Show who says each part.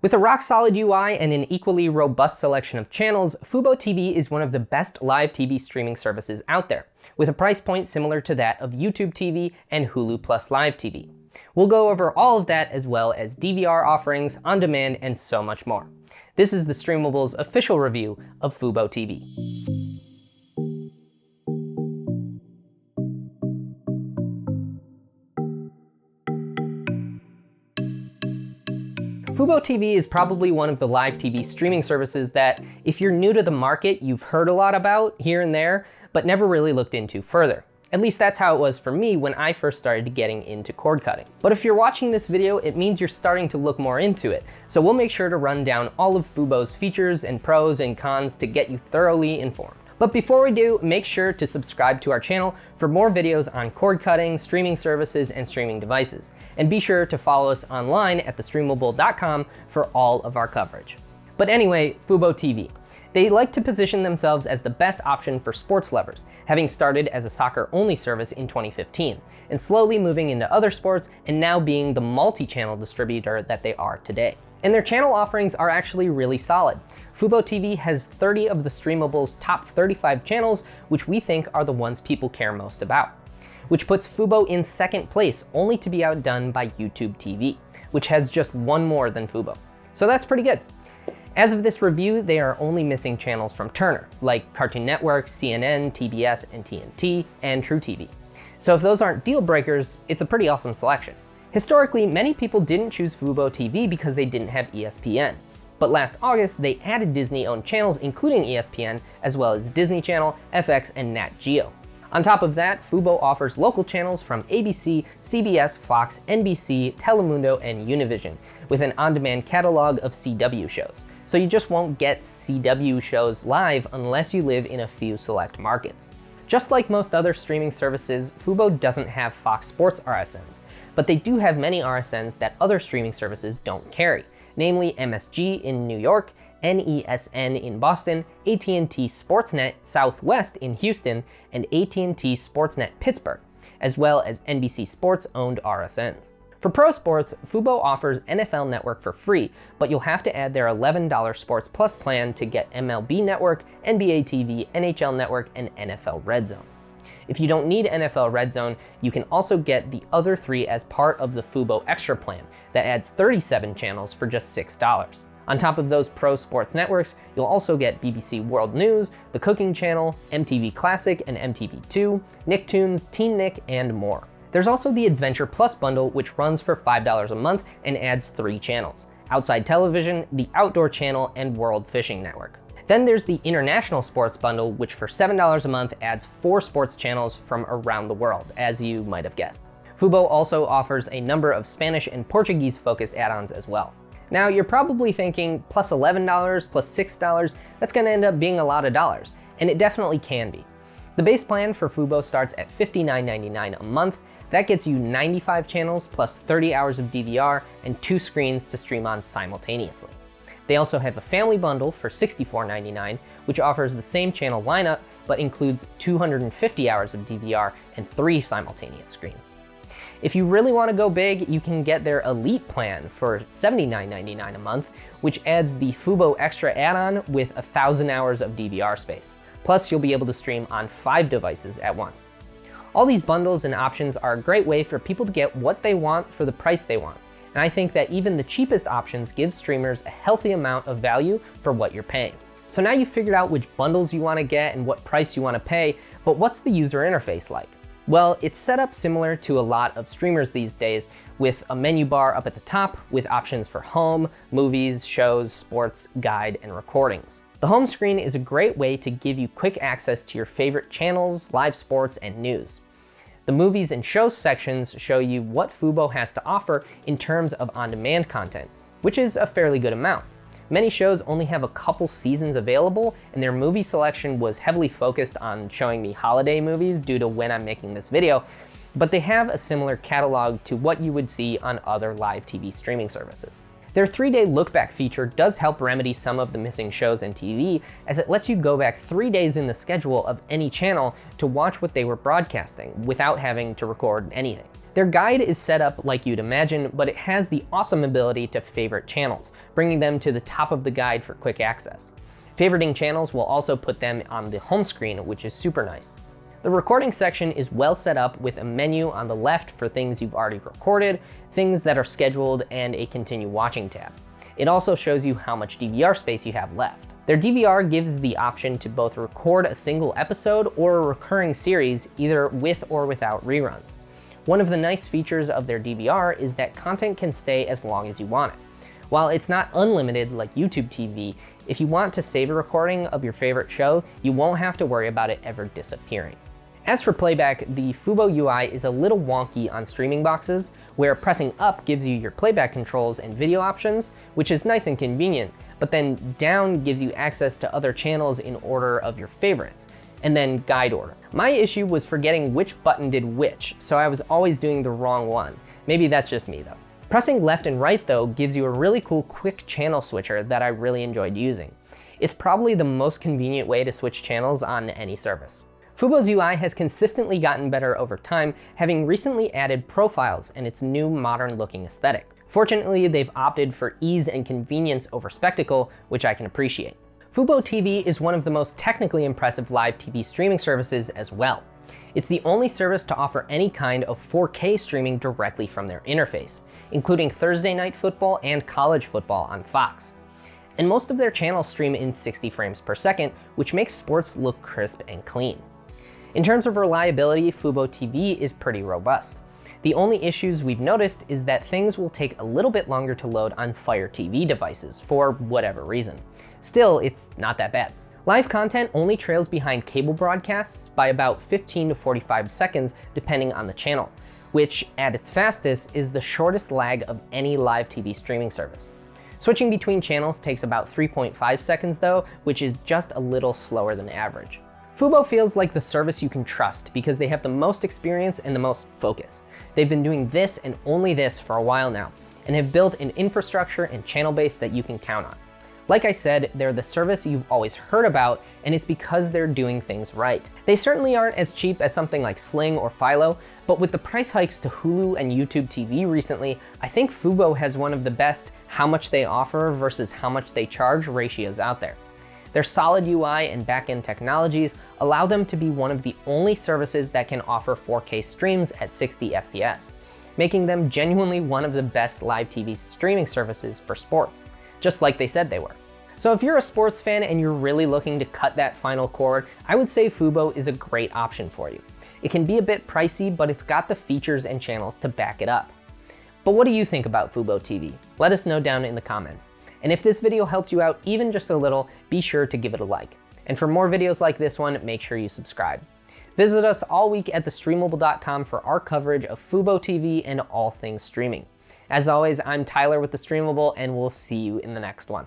Speaker 1: With a rock-solid UI and an equally robust selection of channels, fuboTV is one of the best live TV streaming services out there, with a price point similar to that of YouTube TV and Hulu Plus Live TV. We'll go over all of that as well as DVR offerings, on-demand, and so much more. This is The Streamable's official review of fuboTV. fuboTV is probably one of the live TV streaming services that, if you're new to the market, you've heard a lot about here and there, but never really looked into further. At least that's how it was for me when I first started getting into cord cutting. But if you're watching this video, it means you're starting to look more into it. So we'll make sure to run down all of Fubo's features and pros and cons to get you thoroughly informed. But before we do, make sure to subscribe to our channel for more videos on cord cutting, streaming services, and streaming devices. And be sure to follow us online at thestreamable.com for all of our coverage. But anyway, fuboTV. They like to position themselves as the best option for sports lovers, having started as a soccer-only service in 2015, and slowly moving into other sports and now being the multi-channel distributor that they are today. And their channel offerings are actually really solid. fuboTV has 30 of the Streamable's top 35 channels, which we think are the ones people care most about, which puts Fubo in second place, only to be outdone by YouTube TV, which has just one more than Fubo. So that's pretty good. As of this review, they are only missing channels from Turner, like Cartoon Network, CNN, TBS, and TNT, and truTV. So if those aren't deal breakers, it's a pretty awesome selection. Historically, many people didn't choose fuboTV because they didn't have ESPN. But last August, they added Disney-owned channels including ESPN, as well as Disney Channel, FX, and Nat Geo. On top of that, Fubo offers local channels from ABC, CBS, Fox, NBC, Telemundo, and Univision, with an on-demand catalog of CW shows. So you just won't get CW shows live unless you live in a few select markets. Just like most other streaming services, Fubo doesn't have Fox Sports RSNs, but they do have many RSNs that other streaming services don't carry, namely MSG in New York, NESN in Boston, AT&T Sportsnet Southwest in Houston, and AT&T Sportsnet Pittsburgh, as well as NBC Sports-owned RSNs. For pro sports, Fubo offers NFL Network for free, but you'll have to add their $11 Sports Plus plan to get MLB Network, NBA TV, NHL Network, and NFL Red Zone. If you don't need NFL Red Zone, you can also get the other three as part of the Fubo Extra plan that adds 37 channels for just $6. On top of those pro sports networks, you'll also get BBC World News, The Cooking Channel, MTV Classic and MTV2, Nicktoons, Teen Nick, and more. There's also the Adventure Plus bundle, which runs for $5 a month and adds 3 channels: Outside Television, the Outdoor Channel, and World Fishing Network. Then there's the International Sports bundle, which for $7 a month adds 4 sports channels from around the world, as you might have guessed. Fubo also offers a number of Spanish and Portuguese-focused add-ons as well. Now, you're probably thinking, plus $11, plus $6, that's gonna end up being a lot of dollars, and it definitely can be. The base plan for Fubo starts at $59.99 a month. That gets you 95 channels plus 30 hours of DVR and 2 screens to stream on simultaneously. They also have a family bundle for $64.99, which offers the same channel lineup, but includes 250 hours of DVR and 3 simultaneous screens. If you really want to go big, you can get their Elite plan for $79.99 a month, which adds the Fubo Extra add-on with 1,000 hours of DVR space. Plus, you'll be able to stream on 5 devices at once. All these bundles and options are a great way for people to get what they want for the price they want. And I think that even the cheapest options give streamers a healthy amount of value for what you're paying. So now you've figured out which bundles you want to get and what price you want to pay, but what's the user interface like? Well, it's set up similar to a lot of streamers these days, with a menu bar up at the top with options for home, movies, shows, sports, guide, and recordings. The home screen is a great way to give you quick access to your favorite channels, live sports, and news. The movies and shows sections show you what Fubo has to offer in terms of on-demand content, which is a fairly good amount. Many shows only have a couple seasons available, and their movie selection was heavily focused on showing me holiday movies due to when I'm making this video, but they have a similar catalog to what you would see on other live TV streaming services. Their 3-day look-back feature does help remedy some of the missing shows and TV, as it lets you go back 3 days in the schedule of any channel to watch what they were broadcasting without having to record anything. Their guide is set up like you'd imagine, but it has the awesome ability to favorite channels, bringing them to the top of the guide for quick access. Favoriting channels will also put them on the home screen, which is super nice. The recording section is well set up with a menu on the left for things you've already recorded, things that are scheduled, and a continue watching tab. It also shows you how much DVR space you have left. Their DVR gives the option to both record a single episode or a recurring series, either with or without reruns. One of the nice features of their DVR is that content can stay as long as you want it. While it's not unlimited like YouTube TV, if you want to save a recording of your favorite show, you won't have to worry about it ever disappearing. As for playback, the Fubo UI is a little wonky on streaming boxes, where pressing up gives you your playback controls and video options, which is nice and convenient, but then down gives you access to other channels in order of your favorites, and then guide order. My issue was forgetting which button did which, so I was always doing the wrong one. Maybe that's just me though. Pressing left and right though gives you a really cool quick channel switcher that I really enjoyed using. It's probably the most convenient way to switch channels on any service. Fubo's UI has consistently gotten better over time, having recently added profiles and its new modern looking aesthetic. Fortunately, they've opted for ease and convenience over spectacle, which I can appreciate. fuboTV is one of the most technically impressive live TV streaming services as well. It's the only service to offer any kind of 4K streaming directly from their interface, including Thursday Night Football and college football on Fox. And most of their channels stream in 60 frames per second, which makes sports look crisp and clean. In terms of reliability, fuboTV is pretty robust. The only issues we've noticed is that things will take a little bit longer to load on Fire TV devices for whatever reason. Still, it's not that bad. Live content only trails behind cable broadcasts by about 15 to 45 seconds depending on the channel, which at its fastest is the shortest lag of any live TV streaming service. Switching between channels takes about 3.5 seconds though, which is just a little slower than average. Fubo feels like the service you can trust because they have the most experience and the most focus. They've been doing this and only this for a while now, and have built an infrastructure and channel base that you can count on. Like I said, they're the service you've always heard about, and it's because they're doing things right. They certainly aren't as cheap as something like Sling or Philo, but with the price hikes to Hulu and YouTube TV recently, I think Fubo has one of the best how much they offer versus how much they charge ratios out there. Their solid UI and backend technologies allow them to be one of the only services that can offer 4K streams at 60 FPS, making them genuinely one of the best live TV streaming services for sports, just like they said they were. So if you're a sports fan and you're really looking to cut that final cord, I would say Fubo is a great option for you. It can be a bit pricey, but it's got the features and channels to back it up. But what do you think about fuboTV? Let us know down in the comments. And if this video helped you out even just a little, be sure to give it a like. And for more videos like this one, make sure you subscribe. Visit us all week at thestreamable.com for our coverage of fuboTV and all things streaming. As always, I'm Tyler with The Streamable, and we'll see you in the next one.